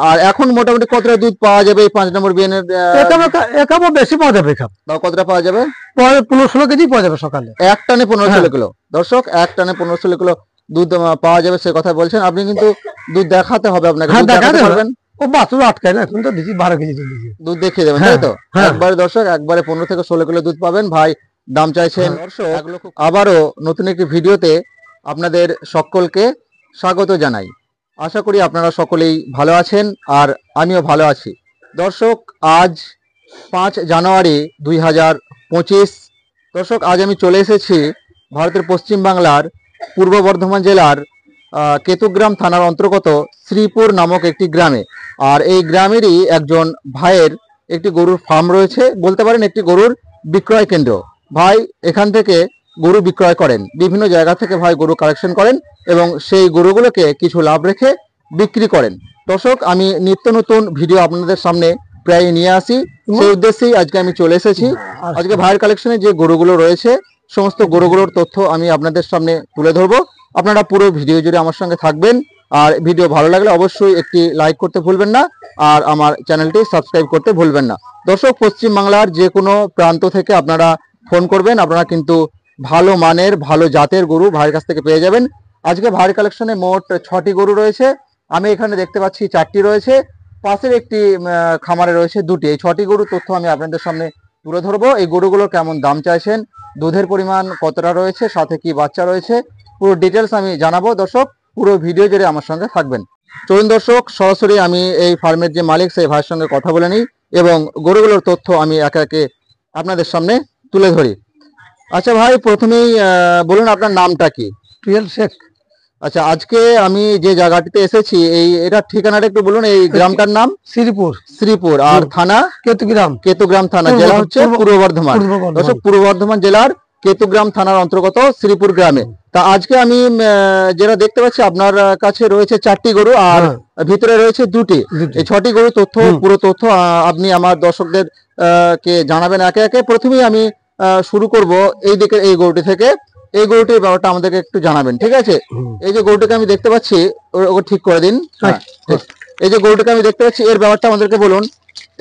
আর এখন মোটামুটি কতটা দুধ পাওয়া যাবে এই 5 নম্বর বিয়ানের? একাবো বেশি পাওয়া যাবে। তাও কতটা পাওয়া যাবে? 15-16 কেজি পাওয়া যাবে সকালে। এক টানে 15-16 কিলো। দর্শক, এক টানে 15-16 কিলো দুধ পাওয়া যাবে, সে কথা বলছেন আপনি। কিন্তু দুধ দেখাতে হবে আপনাকে। দেখাতে পারবেন? ও বাছুর আটকায় না, এখন তো দিছি 12 কেজি দুধ দেখিয়ে দেবেন, তাই তো? একবারে দর্শক, একবারে 15 থেকে 16 কিলো দুধ পাবেন। ভাই দাম চাইছেন। দর্শক, আবারও নতুন একটি ভিডিওতে আপনাদের সকলকে স্বাগত জানাই। আশা করি আপনারা সকলেই ভালো আছেন, আর আমিও ভালো আছি। দর্শক, আজ 5 জানুয়ারি 2025। দর্শক, আজ আমি চলে এসেছি ভারতের পশ্চিম বাংলার পূর্ব বর্ধমান জেলার কেতুগ্রাম থানার অন্তর্গত শ্রীপুর নামক একটি গ্রামে। আর এই গ্রামেরই একজন ভাইয়ের একটি গরুর ফার্ম রয়েছে, বলতে পারেন একটি গরুর বিক্রয় কেন্দ্র। ভাই এখান থেকে গরু বিক্রয় করেন, বিভিন্ন জায়গা থেকে ভাই গরু কালেকশন করেন এবং সেই গরুগুলোকে কিছু লাভ রেখে বিক্রি করেন। দর্শক, আমি নিত্য নতুন ভিডিও আপনাদের সামনে প্রায় নিয়ে আসি, সেই উদ্দেশ্যেই আজকে আমি চলে এসেছি। আজকে ভাইয়ের কালেকশনে যে গরুগুলো রয়েছে, সমস্ত গরুগুলোর তথ্য আমি আপনাদের সামনে তুলে ধরবো। আপনারা পুরো ভিডিও জুড়ে আমার সঙ্গে থাকবেন, আর ভিডিও ভালো লাগলে অবশ্যই একটি লাইক করতে ভুলবেন না, আর আমার চ্যানেলটি সাবস্ক্রাইব করতে ভুলবেন না। দর্শক, পশ্চিম বাংলার যে কোনো প্রান্ত থেকে আপনারা ফোন করবেন, আপনারা কিন্তু ভালো মানের ভালো জাতের গরু ভাইয়ের কাছ থেকে পেয়ে যাবেন। আজকে ভাইয়ের কালেকশনে মোট 6টি গরু রয়েছে। আমি এখানে দেখতে পাচ্ছি 4টি রয়েছে, পাশের একটি খামারে রয়েছে 2টি। এই 6টি গরু তথ্য আমি আপনাদের সামনে তুলে ধরবো। এই গরুগুলোর কেমন দাম চাইছেন, দুধের পরিমাণ কতটা রয়েছে, সাথে কি বাচ্চা রয়েছে, পুরো ডিটেলস আমি জানাবো। দর্শক, পুরো ভিডিও জুড়ে আমার সঙ্গে থাকবেন। চলুন দর্শক, সরাসরি আমি এই ফার্মের যে মালিক সেই ভাইয়ের সঙ্গে কথা বলে নিই এবং গরুগুলোর তথ্য আমি একে একে আপনাদের সামনে তুলে ধরি। আচ্ছা ভাই, প্রথমেই বলুন আপনার নামটা কি? টুয়েল শেখ। আচ্ছা, আজকে আমি যে জায়গাটিতে এসেছি, এটা ঠিকানাটা একটু বলুন। এই গ্রামটার নাম শ্রীপুর। শ্রীপুর, আর থানা কেতুগ্রাম। কেতুগ্রাম থানা, জেলা হচ্ছে পূর্ব বর্ধমান। দর্শক, পূর্ব বর্ধমান জেলার কেতুগ্রাম থানার অন্তর্গত শ্রীপুর গ্রামে। তা আজকে আমি যেটা দেখতে পাচ্ছি, আপনার কাছে রয়েছে 4টি গরু আর ভিতরে রয়েছে 2টি। এই 6টি গরু তথ্য, পুরো তথ্য আপনি আমার দর্শকদের কে জানাবেন একে একে। প্রথমেই আমি শুরু করব এই দিকে, এই গরুটি থেকে। এই গরুটির ব্যাপারটা আমাদেরকে একটু জানাবেন, ঠিক আছে? এই যে গরুটিকে আমি দেখতে পাচ্ছি, ওকে ঠিক করে দিন। এই যে গরুটিকে আমি দেখতে পাচ্ছি, এর ব্যাপারটা আমাদেরকে বলুন।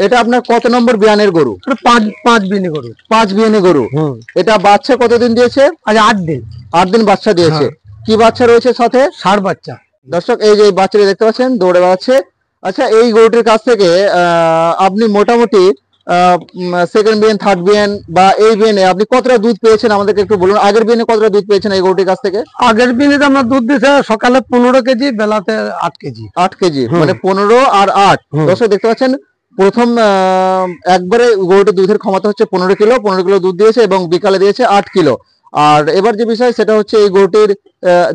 এটা আপনার কত নম্বর বিয়ানের গরু? 5 বিয়ানি গরু। 5 বিয়ানি গরু। এটা বাচ্চা কতদিন দিয়েছে? আজ 8 দিন। 8 দিন বাচ্চা দিয়েছে। কি বাচ্চা রয়েছে সাথে? ষাঁড় বাচ্চা। দর্শক, এই যে বাচ্চাটি দেখতে পাচ্ছেন, দৌড়ে বেড়াচ্ছে। আচ্ছা, এই গরুটির কাছ থেকে আপনি মোটামুটি সেকেন্ড বিয়ান, থার্ড বিয়ান বা এই বিয়ানে আপনি কতটা দুধ পেয়েছেন আমাদেরকে একটু বলুন। আগের বিয়ানে কতটা দুধ পেয়েছেন এই গরুটির কাছ থেকে? আগের বিয়ানে আমরা দুধ দিয়েছে সকালে 15 কেজি, বেলাতে 8 কেজি। 8 কেজি, মানে 15 আর 8। দর্শক দেখতে পাচ্ছেন, প্রথম একবারে গরুটির দুধের ক্ষমতা হচ্ছে 15 কিলো। 15 কিলো দুধ দিয়েছে এবং বিকালে দিয়েছে 8 কিলো। আর এবার যে বিষয়, সেটা হচ্ছে এই গরুটির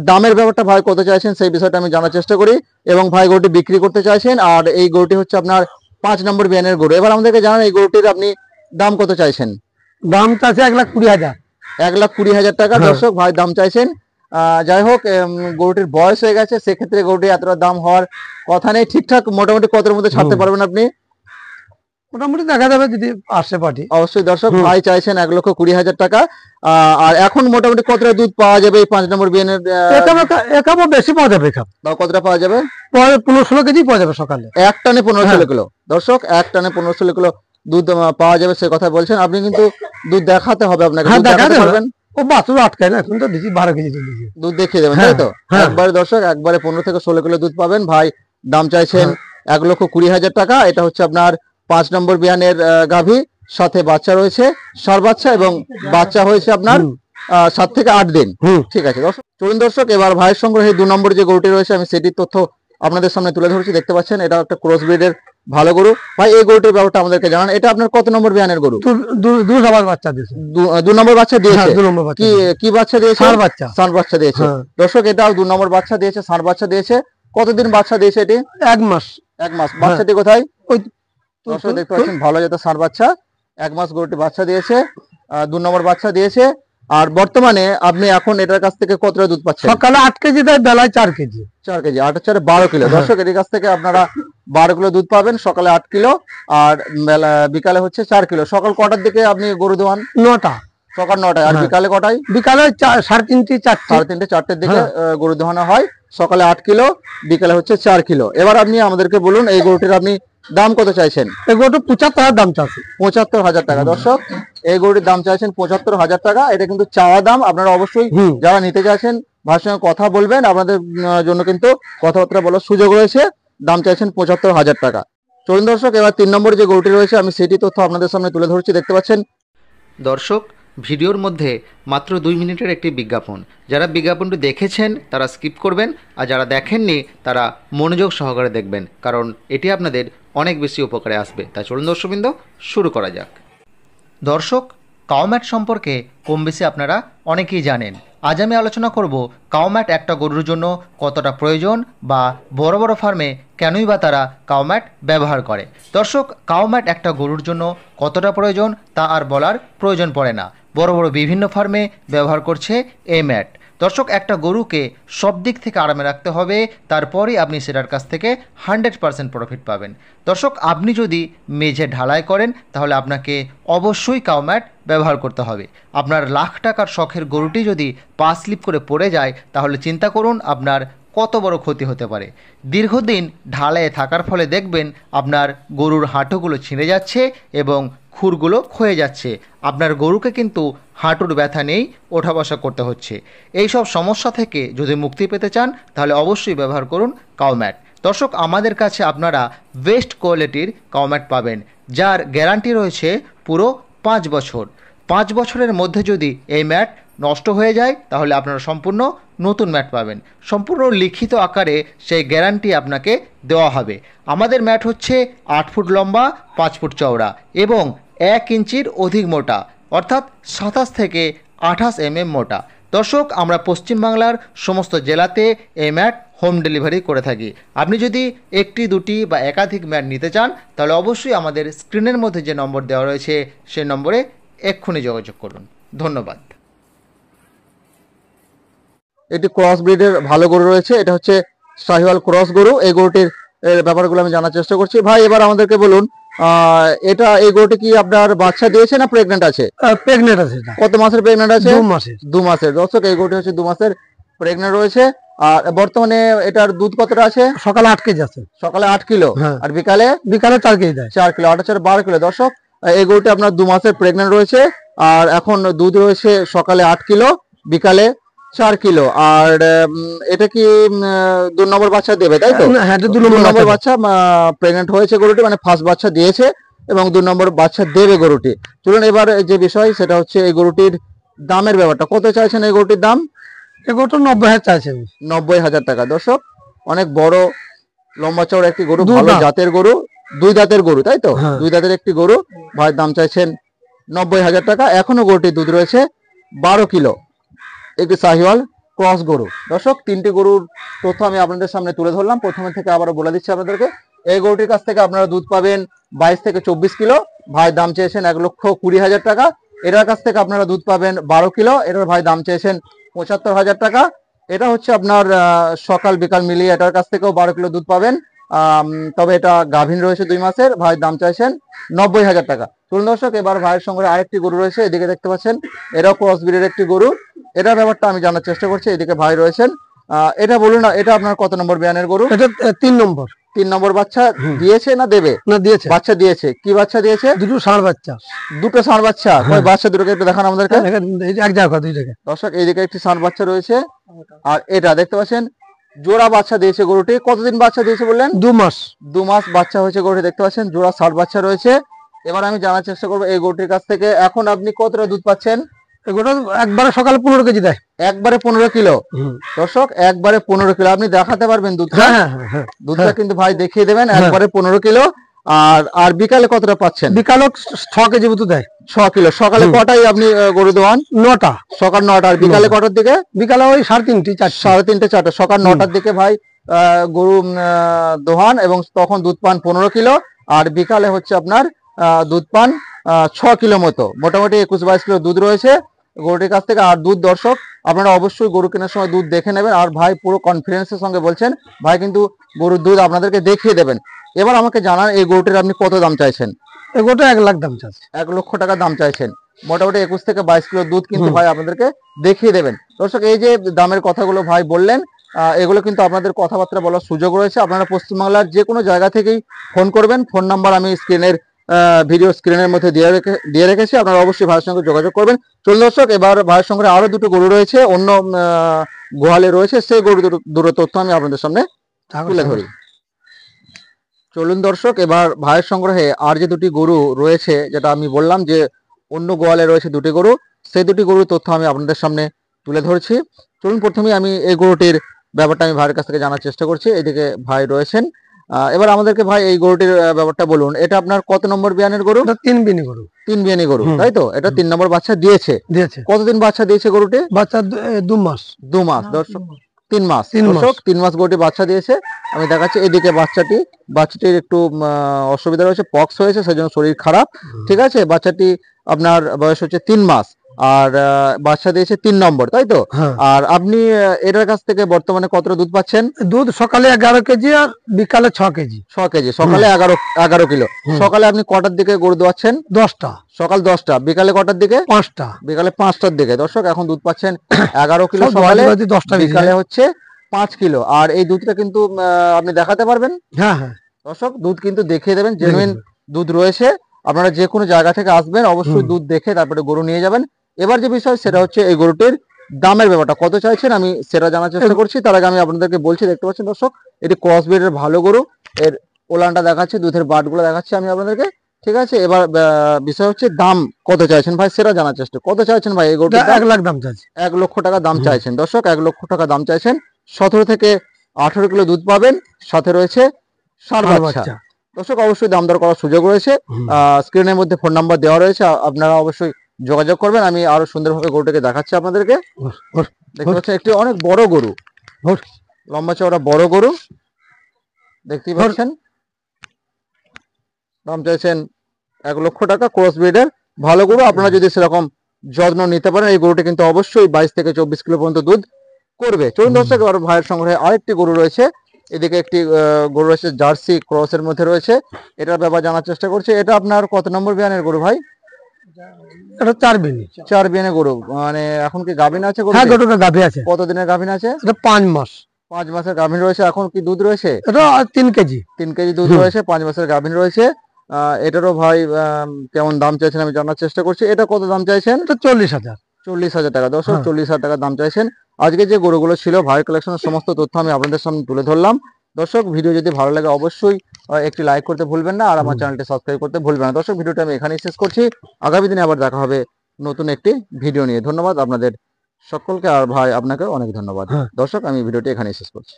দামের ব্যাপারটা ভাই কত চাইছেন সেই বিষয়টা আমি জানার চেষ্টা করি। এবং ভাই গরুটি বিক্রি করতে চাইছেন, আর এই গরুটি হচ্ছে আপনার 5 নম্বর বিয়ানের গরু। এবার আমাদেরকে জানান, এই গরুটির আপনি দাম কত চাইছেন? দাম চাইছে 1,20,000। 1,20,000 টাকা। দর্শক, ভাই দাম চাইছেন। যাই হোক, গরুটির বয়স হয়ে গেছে, সেক্ষেত্রে গরুটি এতটা দাম হওয়ার কথা নেই। ঠিকঠাক মোটামুটি কতের মধ্যে ছাড়তে পারবেন আপনি? মোটামুটি দেখা যাবে যদি আসে পার্টি। অবশ্যই দর্শক, ভাই চাইছেন 1,20,000 টাকা। আর এখন মোটামুটি কতটা দুধ পাওয়া যাবে এই 5 নম্বর বিয়ানের? একাবো বেশি পাওয়া যাবে। তাও কতটা পাওয়া যাবে? 15-16 কেজি পাওয়া যাবে সকালে। এক টানে 15-16 কিলো। দর্শক, এক টানে 15-16 কিলো দুধ পাওয়া যাবে, সে কথা বলছেন আপনি। কিন্তু দুধ দেখাতে হবে আপনাকে। দেখাতে পারবেন? ও বাছুর আটকায় না, এখন তো দিছি 12 কেজি দুধ দেখিয়ে দেবেন, তাই তো? একবারে দর্শক, একবারে 15 থেকে 16 কিলো দুধ পাবেন। ভাই দাম চাইছেন 1,20,000 টাকা। এটা হচ্ছে আপনার 5 নম্বর বিয়ানের গাভী, সাথে বাচ্চা রয়েছে, ষাঁড় বাচ্চা, এবং বাচ্চা হয়েছে আপনার 7 থেকে 8 দিন। ঠিক আছে দর্শক, চলুন দর্শক, এবার ভাইয়ের সংগ্রহে 2 নম্বর যে গরুটি রয়েছে আমি সেটির তথ্য আপনাদের সামনে তুলে ধরছি। দেখতে পাচ্ছেন, এটা একটা ক্রস ব্রিডের ভালো গরু। ভাই এই গরুটির ব্যাপারটা আমাদেরকে জানান। এটা আপনার কত নম্বর বিয়ানের গরু? 2 বাচ্চা দিয়েছে। 2 নম্বর বাচ্চা দিয়েছে। কি বাচ্চা দিয়েছে? ষাঁড় বাচ্চা। ষাঁড় বাচ্চা দিয়েছে। দর্শক, এটাও 2 নম্বর বাচ্চা দিয়েছে, ষাঁড় বাচ্চা দিয়েছে। কতদিন বাচ্চা দিয়েছে এটি? 1 মাস। 1 মাস। বাচ্চাটি কোথায়? দর্শক দেখতে পাচ্ছেন, ভালো জাতের ষাঁড় বাচ্চা। 1 মাস গরুটি বাচ্চা দিয়েছে, 2 নম্বর বাচ্চা দিয়েছে। আর বর্তমানে আপনি এখন এটার কাছ থেকে কতটা দুধ পাচ্ছেন? সকালে 8 কেজি দেয়, বেলায় 4 কেজি। 4 কেজি, 8 আর 4 12 কিলো। দর্শক, এর কাছ থেকে আপনারা 12 কিলো দুধ পাবেন। সকালে 8 কিলো আর বিকালে হচ্ছে 4 কিলো। সকাল কটার দিকে আপনি গরু দোয়ান? 9টা। সকাল 9টায়। আর বিকালে কটায়? বিকালে 3:30, 4টে। 3:30, 4টের দিকে গরু দোহানো হয়। সকালে 8 কিলো, বিকালে হচ্ছে 4 কিলো। এবার আপনি আমাদেরকে বলুন এই গরুটির আপনি দাম কত চাইছেন? এই গরুটা 75,000 দাম চাচ্ছে। 75,000 টাকা। দর্শক এই গরুটির দাম চাইছেন 75,000 টাকা। এটা কিন্তু চাওয়া দাম। আপনারা অবশ্যই যারা নিতে চাইছেন ভাইয়ের সঙ্গে কথা বলবেন, আপনাদের জন্য কিন্তু কথাবার্তা বলার সুযোগ রয়েছে। দাম চাইছেন 75,000 টাকা। চলুন দর্শক, এবার 3 নম্বরে যে গরুটি রয়েছে আমি সেটি তথ্য আপনাদের সামনে তুলে ধরছি। দেখতে পাচ্ছেন দর্শক, ভিডিওর মধ্যে মাত্র 2 মিনিটের একটি বিজ্ঞাপন। যারা বিজ্ঞাপনটি দেখেছেন তারা স্কিপ করবেন, আর যারা দেখেননি তারা মনোযোগ সহকারে দেখবেন, কারণ এটি আপনাদের অনেক বেশি উপকারে আসবে। তাই চলুন দর্শকবৃন্দ, শুরু করা যাক। দর্শক, কাউম্যাট সম্পর্কে কম বেশি আপনারা অনেকেই জানেন। আজ আমি আলোচনা করব কাউম্যাট একটা গরুর জন্য কতটা প্রয়োজন, বা বড় বড় ফার্মে কেনই বা তারা কাউম্যাট ব্যবহার করে। দর্শক, কাউম্যাট একটা গরুর জন্য কতটা প্রয়োজন তা আর বলার প্রয়োজন পড়ে না। বড় বড় বিভিন্ন ফার্মে ব্যবহার করছে এই ম্যাট। দর্শক, একটা গরুকে সব দিক থেকে আরামে রাখতে হবে, তারপরেই আপনি সেটার কাছ থেকে 100% প্রফিট পাবেন। দর্শক, আপনি যদি মেঝে ঢালাই করেন তাহলে আপনাকে অবশ্যই কাউম্যাট ব্যবহার করতে হবে। আপনার লাখ টাকার শখের গরুটি যদি পা স্লিপ করে পড়ে যায় তাহলে চিন্তা করুন আপনার কত বড় ক্ষতি হতে পারে। দীর্ঘদিন ঢালাইয়ে থাকার ফলে দেখবেন আপনার গরুর হাঁটুগুলো ছিঁড়ে যাচ্ছে এবং খুরগুলো ক্ষয়ে যাচ্ছে। আপনার গরুকে কিন্তু হাঁটুর ব্যথা নেই, ওঠা বসা করতে হচ্ছে। এই সব সমস্যা থেকে যদি মুক্তি পেতে চান তাহলে অবশ্যই ব্যবহার করুন কাউম্যাট। দর্শক, আমাদের কাছে আপনারা বেস্ট কোয়ালিটির কাউম্যাট পাবেন, যার গ্যারান্টি রয়েছে পুরো 5 বছর। 5 বছরের মধ্যে যদি এই ম্যাট নষ্ট হয়ে যায় তাহলে আপনারা সম্পূর্ণ নতুন ম্যাট পাবেন। সম্পূর্ণ লিখিত আকারে সেই গ্যারান্টি আপনাকে দেওয়া হবে। আমাদের ম্যাট হচ্ছে 8 ফুট লম্বা, 5 ফুট চওড়া এবং 1 ইঞ্চির অধিক মোটা, অর্থাৎ 27 থেকে 28 mm মোটা। দর্শক, আমরা পশ্চিমবাংলার সমস্ত জেলাতে এই ম্যাট হোম ডেলিভারি করে থাকি। আপনি যদি একটি, দুটি বা একাধিক ম্যাট নিতে চান তাহলে অবশ্যই আমাদের স্ক্রিনের মধ্যে যে নম্বর দেওয়া রয়েছে সেই নম্বরে এক্ষুনি যোগাযোগ করুন। ধন্যবাদ। একটি ক্রস ব্রিডের ভালো গরু রয়েছে, এটা হচ্ছে শাহিওয়াল ক্রস গরু। এই গরুটির ব্যাপারগুলো আমি জানার চেষ্টা করছি। ভাই, এবার আমাদেরকে বলুন এই গরুটি কি আপনার বাচ্চা দিয়েছে না প্রেগনেন্ট আছে? প্রেগনেন্ট আছে এটা। কত মাসের প্রেগনেন্ট আছে? 2 মাসের। 2 মাসের। দর্শক, এই গরুটি হচ্ছে 2 মাসের প্রেগনেন্ট রয়েছে। আর বর্তমানে এটার দুধ কতটা আছে? সকালে 8 কেজি আছে। সকালে 8 কিলো, আর বিকালে 4 কেজি দেয়। 4 কিলো, 8 আর 4 12 কিলো। দর্শক, এই গরুটি আপনার 2 মাসের প্রেগনেন্ট রয়েছে, আর এখন দুধ রয়েছে সকালে 8 কিলো, বিকালে 4 কিলো। আর এটা কি 2 নম্বর বাচ্চা দেবে, তাই তো? হ্যাঁ, 2 নম্বর বাচ্চা প্রেগনেন্ট হয়েছে গরুটি, মানে ফার্স্ট বাচ্চা দিয়েছে এবং 2 নম্বর বাচ্চা দেবে গরুটি। চলুন এবার যে বিষয় সেটা হচ্ছে এই গরুটির দামের ব্যাপারটা। কত চাইছেন এই গরুটির দাম? এই গরুটা 90,000 চাইছে। 90,000 টাকা। দর্শক, অনেক বড় লম্বা চওড়া একটি গরু, 2 ভালো দাঁত। জাতের গরু, 2 দাঁতের গরু, তাই তো? হ্যাঁ। 2 দাঁতের একটি গরু। ভাইয়ের দাম চাইছেন 90,000 টাকা। এখনো গরুটির দুধ রয়েছে 12 কিলো। একটি শাহিওয়াল ক্রস গরু। দর্শক, 3টি গরুর তথ্য আমি আপনাদের সামনে তুলে ধরলাম। প্রথমে থেকে আবারও বলে দিচ্ছি আপনাদেরকে, এই গরুটির কাছ থেকে আপনারা দুধ পাবেন 22 থেকে 24 কিলো। ভাইয়ের দাম চেয়েছেন 1,20,000 টাকা। এটার কাছ থেকে আপনারা দুধ পাবেন 12 কিলো। এটার ভাই দাম চেয়েছেন 75,000 টাকা। এটা হচ্ছে আপনার সকাল বিকাল মিলিয়ে এটার কাছ থেকেও 12 কিলো দুধ পাবেন। তবে এটা গাভীন রয়েছে 2 মাসের। ভাইয়ের দাম চাইছেন 90,000 টাকা। চলুন দর্শক, এবার ভাইয়ের সঙ্গে আরেকটি গরু রয়েছে, এদিকে দেখতে পাচ্ছেন, এটাও ক্রস ব্রিডের একটি গরু। এটার ব্যাপারটা আমি জানার চেষ্টা করছি। এদিকে ভাই রয়েছেন, এটা বলুন না, এটা আপনার কত নম্বর বিয়ানের গরু? এটা 3 নম্বর। 3 নম্বর বাচ্চা দিয়েছে না দেবে? না, দিয়েছে। বাচ্চা দিয়েছে। কি বাচ্চা দিয়েছে? দুটো ষাঁড় বাচ্চা। দুটো ষাঁড় বাচ্চা। ওই বাচ্চা দুটোকে একটু দেখান আমাদেরকে। এক জায়গা 2 জায়গা। দর্শক, এইদিকে একটি ষাঁড় বাচ্চা রয়েছে, আর এটা দেখতে পাচ্ছেন জোড়া বাচ্চা দিয়েছে গরুটি। কতদিন বাচ্চা দিয়েছে বললেন? 2 মাস। 2 মাস বাচ্চা হয়েছে গরুটি। দেখতে পাচ্ছেন জোড়া ষাঁড় বাচ্চা রয়েছে। এবার আমি জানার চেষ্টা করবো এই গরুটির কাছ থেকে এখন আপনি কতটা দুধ পাচ্ছেন? এগুলো একবারে সকালে 15 কেজি দেয়। একবারে 15 কিলো। দর্শক, একবারে 15 কিলো। আপনি দেখাতে পারবেন দুধটা? হ্যাঁ। দুধটা কিন্তু ভাই দেখিয়ে দেবেন। একবারে 15 কিলো। আর বিকালে কতটা পাচ্ছেন? বিকালে 6 কেজি মতো দেয়। 6 কিলো। সকালে কটায় আপনি গরু দোয়ান? 9টা। সকাল 9টা। আর বিকালে কটার দিকে? বিকালে ওই 3:30 4টা। 3:30 4টা। সকাল 9টার দিকে ভাই গরু দোহান এবং তখন দুধ পান 15 কিলো। আর বিকালে হচ্ছে আপনার দুধ পান 6 কিলো মতো। মোটামুটি 21-22 কিলো দুধ রয়েছে গরুটির কাছ থেকে। আর দুধ দর্শক, আপনারা অবশ্যই গরু কেনার সময় দুধ দেখে নেবেন। আর ভাই পুরো কনফিডেন্সের সঙ্গে বলছেন, ভাই কিন্তু গরুর দুধ আপনাদেরকে দেখিয়ে দেবেন। এবার আমাকে জানান এই গরুটির আপনি কত দাম চাইছেন? এগুলোটা 1 লাখ দাম চাচ্ছে। 1 লক্ষ টাকা দাম চাইছেন। মোটামুটি 21 থেকে 22 কিলো দুধ কিন্তু ভাই আপনাদেরকে দেখিয়ে দেবেন। দর্শক, এই যে দামের কথাগুলো ভাই বললেন, এগুলো কিন্তু আপনাদের কথাবার্তা বলার সুযোগ রয়েছে। আপনারা পশ্চিমবাংলার যে কোনো জায়গা থেকেই ফোন করবেন। ফোন নাম্বার আমি ভিডিও স্ক্রিনের মধ্যে দিয়ে রেখেছি, আপনারা অবশ্যই ভাইয়ের সঙ্গে যোগাযোগ করবেন। চলুন দর্শক, এবার ভাইয়ের সঙ্গে আরো দুটো গরু রয়েছে, অন্য গোয়ালে রয়েছে, সেই গরু দুটো তথ্য আমি আপনাদের সামনে তুলে ধরি। চলুন দর্শক, এবার ভাইয়ের সংগ্রহে আর যে দুটি গরু রয়েছে, যেটা আমি বললাম যে অন্য গোয়ালে রয়েছে দুটি গরু, সেই দুটি গরুর তথ্য আমি আপনাদের সামনে তুলে ধরছি। চলুন, প্রথমে আমি এই গরুটির ব্যাপারটা আমি ভাইয়ের কাছ থেকে জানার চেষ্টা করছি। এদিকে ভাই রয়েছেন, এবার আমাদেরকে ভাই এই গরুটির ব্যাপারটা বলুন। এটা আপনার কত নম্বর বিয়ানের গরু? 3 বিনি গরু। 3 বিয়ানি গরু, তাই তো? এটা 3 নম্বর বাচ্চা দিয়েছে। কতদিন বাচ্চা দিয়েছে গরুটি? বাচ্চা 2 মাস। 2 মাস দর্শক, 3 মাস দর্শক, 3 মাস গরুটি বাচ্চা দিয়েছে। আমি দেখাচ্ছি এদিকে বাচ্চাটির একটু অসুবিধা রয়েছে, পক্স হয়েছে, সেজন্য শরীর খারাপ। ঠিক আছে, বাচ্চাটি আপনার বয়স হচ্ছে 3 মাস আর বাচ্চা দিয়েছে 3 নম্বর, তাই তো? আর আপনি এটার কাছ থেকে বর্তমানে কতটা দুধ পাচ্ছেন? দুধ সকালে 11 কেজি আর বিকালে 6 কেজি। 6 কেজি, সকালে 11 কিলো। সকালে আপনি কটার দিকে গরু দোয়াচ্ছেন? 10টা। সকাল 10টা। বিকালে কটার দিকে? 5টা। বিকালে 5টার দিকে। দর্শক, এখন দুধ পাচ্ছেন 11 কিলো সকালে, 10টা বিকালে হচ্ছে 5 কিলো। আর এই দুধটা কিন্তু আপনি দেখাতে পারবেন? হ্যাঁ হ্যাঁ দর্শক, দুধ কিন্তু দেখিয়ে দেবেন, জেনুইন দুধ রয়েছে। আপনারা যে কোনো জায়গা থেকে আসবেন, অবশ্যই দুধ দেখে তারপরে গরু নিয়ে যাবেন। এবার যে বিষয় সেটা হচ্ছে এই গরুটির দামের ব্যাপারটা, কত চাইছেন আমি সেটা জানার চেষ্টা করছি। তার আগে আমি আপনাদেরকে বলছি, দেখতে পাচ্ছেন দর্শক, এটি ক্রস ব্রিডের ভালো গরু। এর ওলানটা দেখাচ্ছি, দুধের বাটগুলো দেখাচ্ছি আমি আপনাদেরকে। ঠিক আছে, এবার বিষয় হচ্ছে দাম কত চাইছেন ভাই সেটা জানার চেষ্টা। কত চাইছেন ভাই এই গরুটা? 1 লাখ দাম চাইছি। 1 লক্ষ টাকা দাম চাইছেন দর্শক, 1 লক্ষ টাকা দাম চাইছেন। 17 থেকে 18 কিলো দুধ পাবেন, সাথে রয়েছে ষাঁড় বাচ্চা। দর্শক, অবশ্যই দাম দর করার সুযোগ রয়েছে। স্ক্রিনের মধ্যে ফোন নাম্বার দেওয়া রয়েছে, আপনারা অবশ্যই যোগাযোগ করবেন। আমি আরো সুন্দরভাবে গরুটাকে দেখাচ্ছি আপনাদেরকে। দেখতে পাচ্ছেন একটি অনেক বড় গরু, লম্বা চওড়া বড় গরু দেখতেই পাচ্ছেন। দাম চাইছেন 1 লক্ষ টাকা, ক্রস ব্রিডের ভালো গরু। আপনারা যদি সেরকম যত্ন নিতে পারেন, এই গরুটি কিন্তু অবশ্যই 22 থেকে 24 কিলো পর্যন্ত দুধ করবে। চলুন দর্শক, এবার ভাইয়ের সংগ্রহে আরেকটি গরু রয়েছে। এদিকে একটি গরু রয়েছে, জার্সি ক্রসের মধ্যে রয়েছে। এটার ব্যাপার জানার চেষ্টা করছি। এটা আপনার কত নম্বর বিয়ানের গরু ভাই? এটা 4 বিনি। 4 বিয়ানের গরু। মানে এখন কি গাভীন আছে গরু? হ্যাঁ, গরুটা গাভী আছে। কত দিনের গাভীন আছে? এটা 5 মাস। 5 মাসের গাভীন রয়েছে। এখন কি দুধ রয়েছে? এটা 3 কেজি। 3 কেজি দুধ রয়েছে, 5 মাসের গাভীন রয়েছে। এটারও ভাই কেমন দাম চাইছেন আমি জানার চেষ্টা করছি। এটা কত দাম চাইছেন? এটা 40,000। 40,000 টাকা দর্শক, 40,000 টাকা দাম চাইছেন। আজকে যে গরুগুলো ছিল ভাইয়ের কালেকশনের সমস্ত তথ্য আমি আপনাদের সামনে তুলে ধরলাম। দর্শক, ভিডিও যদি ভালো লাগে অবশ্যই একটি লাইক করতে ভুলবেন না, আর আমার চ্যানেলটি সাবস্ক্রাইব করতে ভুলবেন না। দর্শক, ভিডিওটা আমি এখানেই শেষ করছি। আগামী দিনে আবার দেখা হবে নতুন একটি ভিডিও নিয়ে। ধন্যবাদ আপনাদের সকলকে, আর ভাই আপনাকে অনেক ধন্যবাদ। দর্শক, আমি ভিডিওটি এখানেই শেষ করছি।